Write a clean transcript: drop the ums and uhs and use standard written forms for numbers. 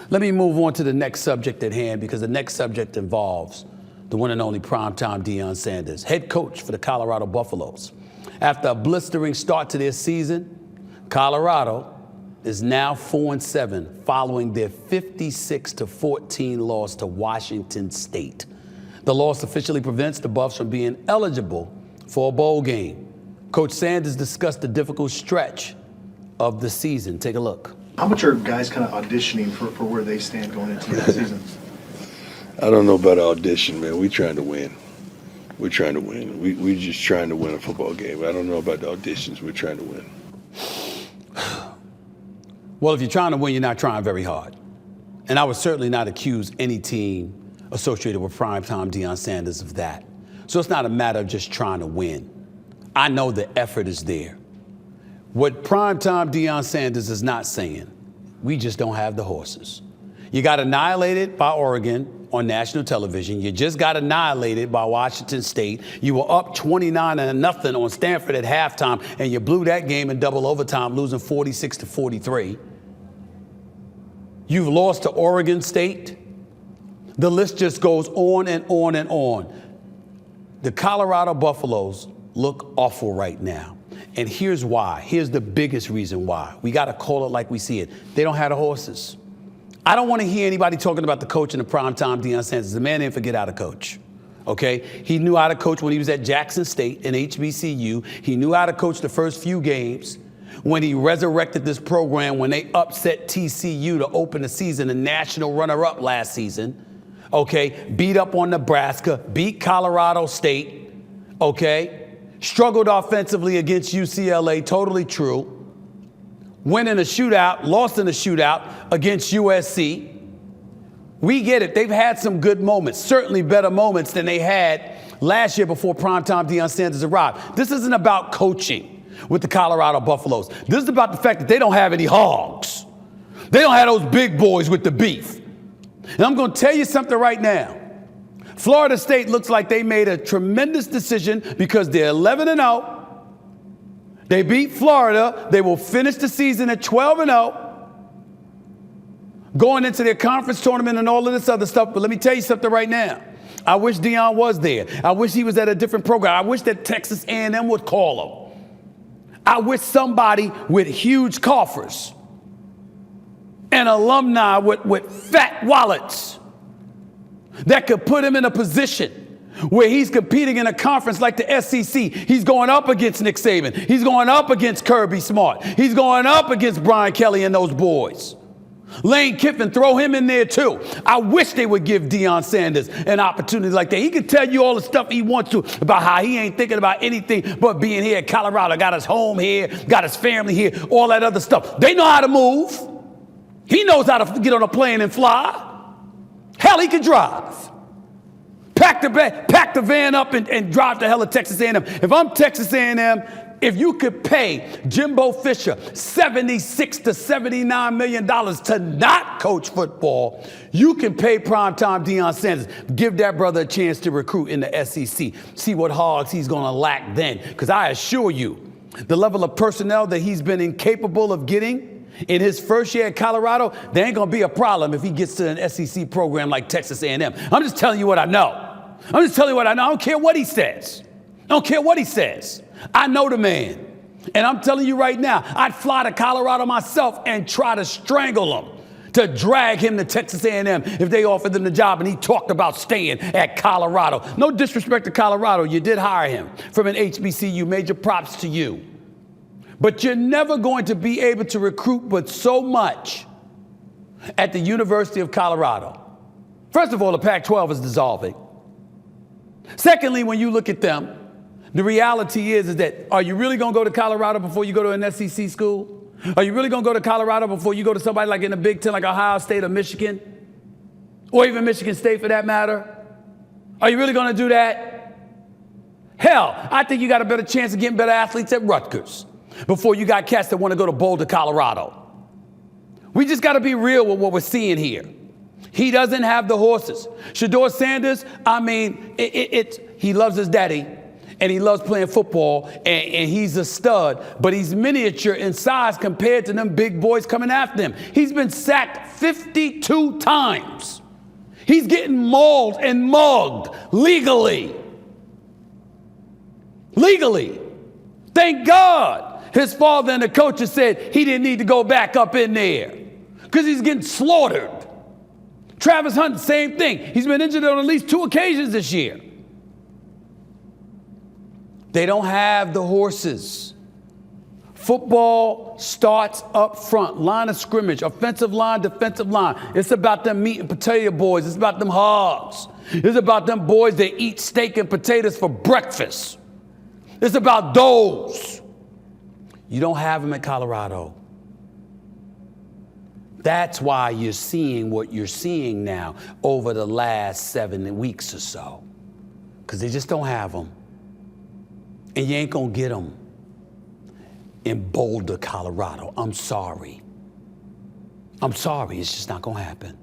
Let me move on to the next subject at hand, because the next subject involves the one and only primetime Deion Sanders, head coach for the Colorado Buffaloes. After a blistering start to their season, Colorado is now 4-7 following their 56-14 loss to Washington State. The loss officially prevents the Buffs from being eligible for a bowl game. Coach Sanders discussed the difficult stretch of the season. Take a look. How much are guys kind of auditioning for where they stand going into the season? I don't know about audition, man. We're trying to win. We're trying to win. We're just trying to win a football game. I don't know about the auditions. We're trying to win. Well, if you're trying to win, you're not trying very hard. And I would certainly not accuse any team associated with primetime Deion Sanders of that. So it's not a matter of just trying to win. I know the effort is there. What primetime Deion Sanders is not saying, we just don't have the horses. You got annihilated by Oregon on national television. You just got annihilated by Washington State. You were up 29-0 on Stanford at halftime, and you blew that game in double overtime, losing 46-43. You've lost to Oregon State. The list just goes on and on and on. The Colorado Buffaloes look awful right now. And here's why. Here's the biggest reason why. We got to call it like we see it. They don't have the horses. I don't want to hear anybody talking about the coach in the primetime Deion Sanders. The man didn't forget how to coach, okay? He knew how to coach when he was at Jackson State and HBCU. He knew how to coach the first few games when he resurrected this program, when they upset TCU to open the season, a national runner-up last season, okay? Beat up on Nebraska, beat Colorado State, okay? Struggled offensively against UCLA, totally true. Went in a shootout, lost in a shootout against USC. We get it. They've had some good moments, certainly better moments than they had last year before primetime Deion Sanders arrived. This isn't about coaching with the Colorado Buffaloes. This is about the fact that they don't have any hogs. They don't have those big boys with the beef. And I'm going to tell you something right now. Florida State looks like they made a tremendous decision because they're 11-0. They beat Florida. They will finish the season at 12-0, going into their conference tournament and all of this other stuff. But let me tell you something right now. I wish Deion was there. I wish he was at a different program. I wish that Texas A&M would call him. I wish somebody with huge coffers and alumni with fat wallets that could put him in a position where he's competing in a conference like the SEC. He's going up against Nick Saban. He's going up against Kirby Smart. He's going up against Brian Kelly and those boys. Lane Kiffin, throw him in there too. I wish they would give Deion Sanders an opportunity like that. He can tell you all the stuff he wants to about how he ain't thinking about anything but being here at Colorado. Got his home here, got his family here, all that other stuff. They know how to move. He knows how to get on a plane and fly. Hell, he can drive. Pack the van up and drive to hell of Texas A&M. If I'm Texas A&M, if you could pay Jimbo Fisher $76 to $79 million to not coach football, you can pay primetime Deion Sanders. Give that brother a chance to recruit in the SEC. See what hogs he's going to lack then. Because I assure you, the level of personnel that he's been incapable of getting in his first year at Colorado, there ain't going to be a problem if he gets to an SEC program like Texas A&M. I'm just telling you what I know. I'm just telling you what I know. I don't care what he says. I don't care what he says. I know the man. And I'm telling you right now, I'd fly to Colorado myself and try to strangle him, to drag him to Texas A&M if they offered him the job and he talked about staying at Colorado. No disrespect to Colorado. You did hire him from an HBCU. Major props to you. But you're never going to be able to recruit but so much at the University of Colorado. First of all, the Pac-12 is dissolving. Secondly, when you look at them, the reality is that are you really going to go to Colorado before you go to an SEC school? Are you really going to go to Colorado before you go to somebody like in the Big Ten, like Ohio State or Michigan? Or even Michigan State for that matter? Are you really going to do that? Hell, I think you got a better chance of getting better athletes at Rutgers before you got cats that want to go to Boulder, Colorado. We just got to be real with what we're seeing here. He doesn't have the horses. Shedeur Sanders, I mean, he loves his daddy. And he loves playing football, and he's a stud, but he's miniature in size compared to them big boys coming after him. He's been sacked 52 times. He's getting mauled and mugged legally. Legally. Thank God his father and the coaches said he didn't need to go back up in there because he's getting slaughtered. Travis Hunt, same thing. He's been injured on at least 2 occasions this year. They don't have the horses. Football starts up front, line of scrimmage, offensive line, defensive line. It's about them meat and potato boys. It's about them hogs. It's about them boys that eat steak and potatoes for breakfast. It's about those. You don't have them in Colorado. That's why you're seeing what you're seeing now over the last 7 weeks or so, because they just don't have them. And you ain't gonna get them in Boulder, Colorado. I'm sorry. It's just not gonna happen.